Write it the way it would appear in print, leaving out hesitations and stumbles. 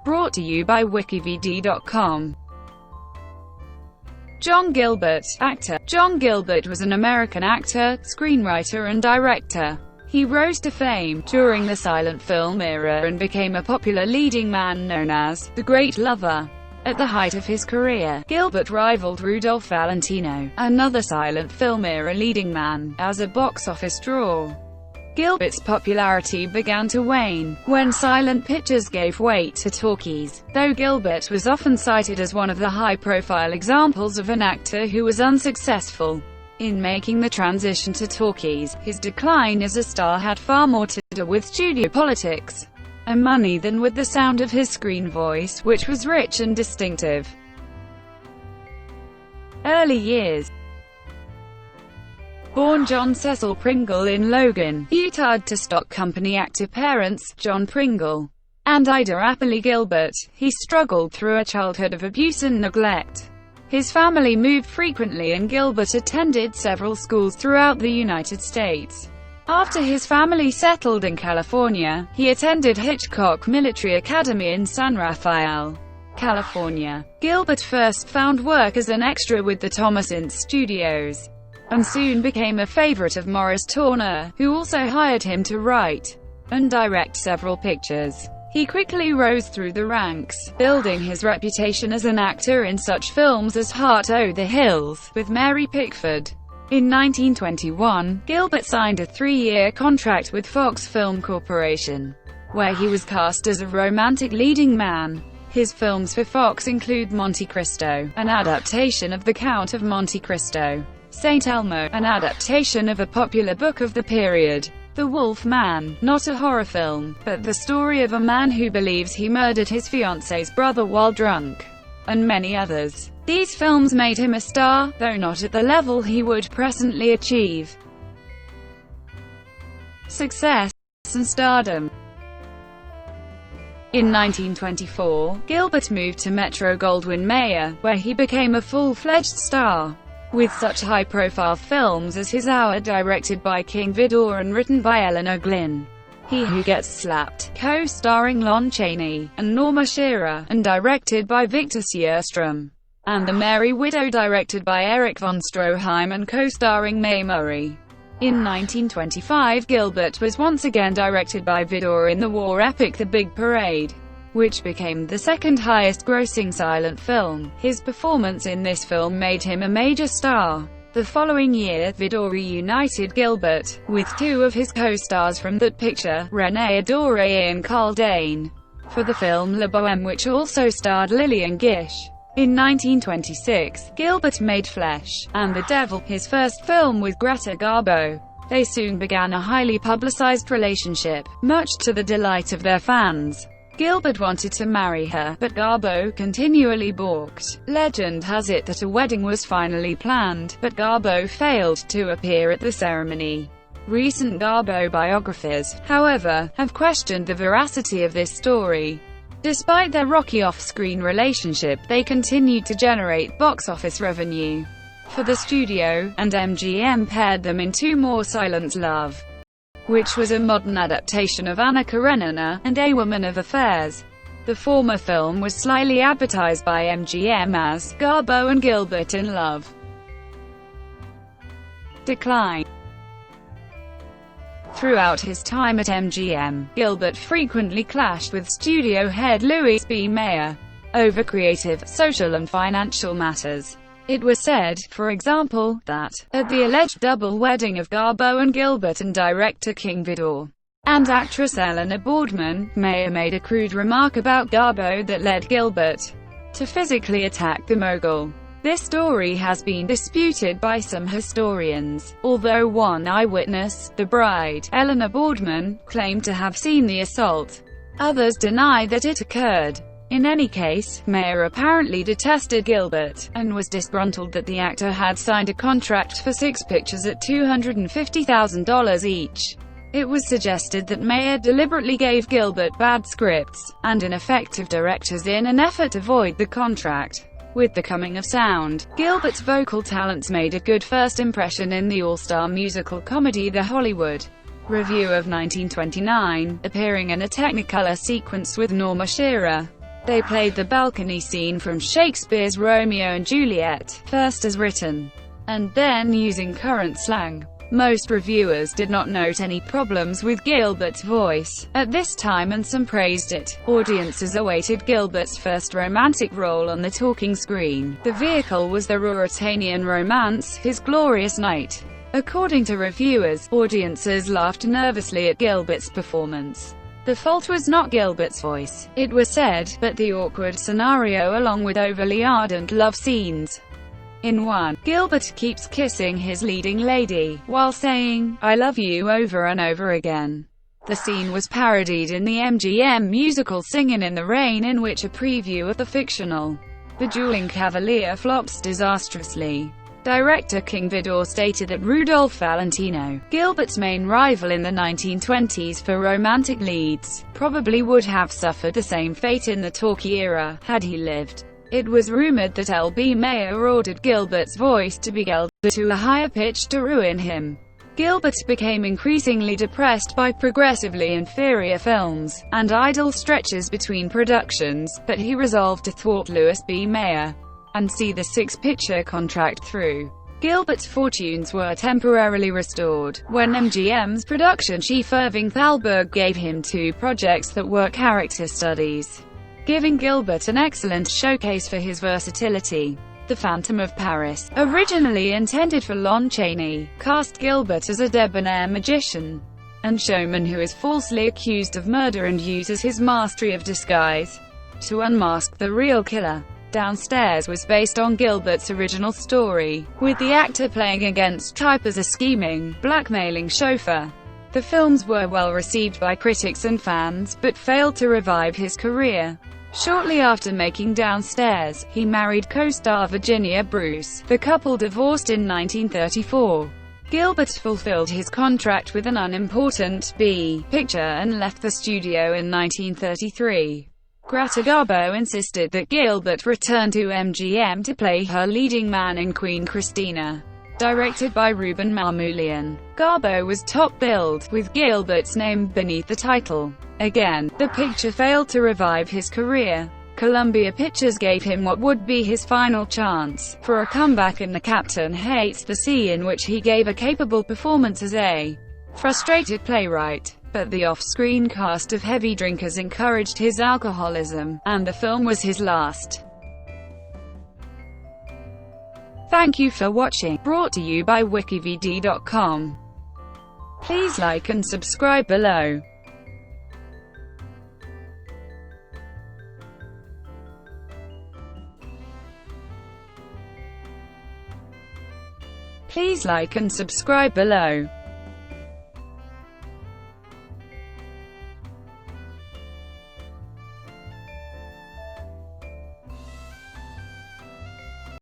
Brought to you by WikiVidi.com. John Gilbert, actor. John Gilbert was an American actor, screenwriter and director. He rose to fame during the silent film era and became a popular leading man known as the Great Lover. At the height of his career, Gilbert rivaled Rudolph Valentino, another silent film era leading man, as a box office draw. Gilbert's popularity began to wane when silent pictures gave weight to talkies, though Gilbert was often cited as one of the high-profile examples of an actor who was unsuccessful in making the transition to talkies. His decline as a star had far more to do with studio politics and money than with the sound of his screen voice, which was rich and distinctive. Early years. Born John Cecil Pringle in Logan, Utah to stock company active parents, John Pringle and Ida Apperly Gilbert, he struggled through a childhood of abuse and neglect. His family moved frequently and Gilbert attended several schools throughout the United States. After his family settled in California, he attended Hitchcock Military Academy in San Rafael, California. Gilbert first found work as an extra with the Thomas Ince Studios, and soon became a favorite of Morris Turner, who also hired him to write and direct several pictures. He quickly rose through the ranks, building his reputation as an actor in such films as Heart o' the Hills, with Mary Pickford. In 1921, Gilbert signed a 3-year contract with Fox Film Corporation, where he was cast as a romantic leading man. His films for Fox include Monte Cristo, an adaptation of The Count of Monte Cristo; St. Elmo, an adaptation of a popular book of the period; The Wolf Man, not a horror film, but the story of a man who believes he murdered his fiancée's brother while drunk, and many others. These films made him a star, though not at the level he would presently achieve. Success and stardom. In 1924, Gilbert moved to Metro-Goldwyn-Mayer, where he became a full-fledged star, with such high-profile films as His Hour, directed by King Vidor and written by Eleanor Glynn; He Who Gets Slapped, co-starring Lon Chaney and Norma Shearer, and directed by Victor Sierstrom; and The Merry Widow, directed by Erich von Stroheim and co-starring Mae Murray. In 1925, Gilbert was once again directed by Vidor in the war epic The Big Parade, which became the second highest-grossing silent film. His performance in this film made him a major star. The following year, Vidor reunited Gilbert with two of his co-stars from that picture, René Adore and Carl Dane, for the film La Bohème, which also starred Lillian Gish. In 1926, Gilbert made Flesh and the Devil, his first film with Greta Garbo. They soon began a highly publicized relationship, much to the delight of their fans. Gilbert wanted to marry her, but Garbo continually balked. Legend has it that a wedding was finally planned, but Garbo failed to appear at the ceremony. Recent Garbo biographers, however, have questioned the veracity of this story. Despite their rocky off-screen relationship, they continued to generate box office revenue for the studio, and MGM paired them in Two More Silent Love, which was a modern adaptation of Anna Karenina and A Woman of Affairs. The former film was slyly advertised by MGM as Garbo and Gilbert in Love. Decline. Throughout his time at MGM, Gilbert frequently clashed with studio head Louis B. Mayer over creative, social and financial matters. It was said, for example, that, at the alleged double wedding of Garbo and Gilbert and director King Vidor and actress Eleanor Boardman, Mayer made a crude remark about Garbo that led Gilbert to physically attack the mogul. This story has been disputed by some historians, although one eyewitness, the bride, Eleanor Boardman, claimed to have seen the assault. Others deny that it occurred. In any case, Mayer apparently detested Gilbert, and was disgruntled that the actor had signed a contract for 6 pictures at $250,000 each. It was suggested that Mayer deliberately gave Gilbert bad scripts, and ineffective directors in an effort to avoid the contract. With the coming of sound, Gilbert's vocal talents made a good first impression in the all-star musical comedy The Hollywood Review of 1929, appearing in a Technicolor sequence with Norma Shearer. They played the balcony scene from Shakespeare's Romeo and Juliet, first as written, and then using current slang. Most reviewers did not note any problems with Gilbert's voice at this time, and some praised it. Audiences awaited Gilbert's first romantic role on the talking screen. The vehicle was the Ruritanian romance, His Glorious Night. According to reviewers, audiences laughed nervously at Gilbert's performance. The fault was not Gilbert's voice, it was said, but the awkward scenario along with overly ardent love scenes. In one, Gilbert keeps kissing his leading lady, while saying, "I love you" over and over again. The scene was parodied in the MGM musical Singin' in the Rain, in which a preview of the fictional The Dueling Cavalier flops disastrously. Director King Vidor stated that Rudolph Valentino, Gilbert's main rival in the 1920s for romantic leads, probably would have suffered the same fate in the talkie era, had he lived. It was rumored that L.B. Mayer ordered Gilbert's voice to be gelded to a higher pitch to ruin him. Gilbert became increasingly depressed by progressively inferior films, and idle stretches between productions, but he resolved to thwart Louis B. Mayer and see the six-picture contract through. Gilbert's fortunes were temporarily restored when MGM's production chief Irving Thalberg gave him two projects that were character studies, giving Gilbert an excellent showcase for his versatility. The Phantom of Paris, originally intended for Lon Chaney, cast Gilbert as a debonair magician and showman who is falsely accused of murder and uses his mastery of disguise to unmask the real killer. Downstairs was based on Gilbert's original story, with the actor playing against type as a scheming, blackmailing chauffeur. The films were well received by critics and fans, but failed to revive his career. Shortly after making Downstairs, he married co-star Virginia Bruce. The couple divorced in 1934. Gilbert fulfilled his contract with an unimportant B picture and left the studio in 1933. Greta Garbo insisted that Gilbert return to MGM to play her leading man in Queen Christina, directed by Ruben Mamoulian. Garbo was top billed, with Gilbert's name beneath the title. Again, the picture failed to revive his career. Columbia Pictures gave him what would be his final chance for a comeback in The Captain Hates the Sea, in which he gave a capable performance as a frustrated playwright. But the off-screen cast of heavy drinkers encouraged his alcoholism, and the film was his last. Thank you for watching, brought to you by WikiVidi.com. Please like and subscribe below. Please like and subscribe below.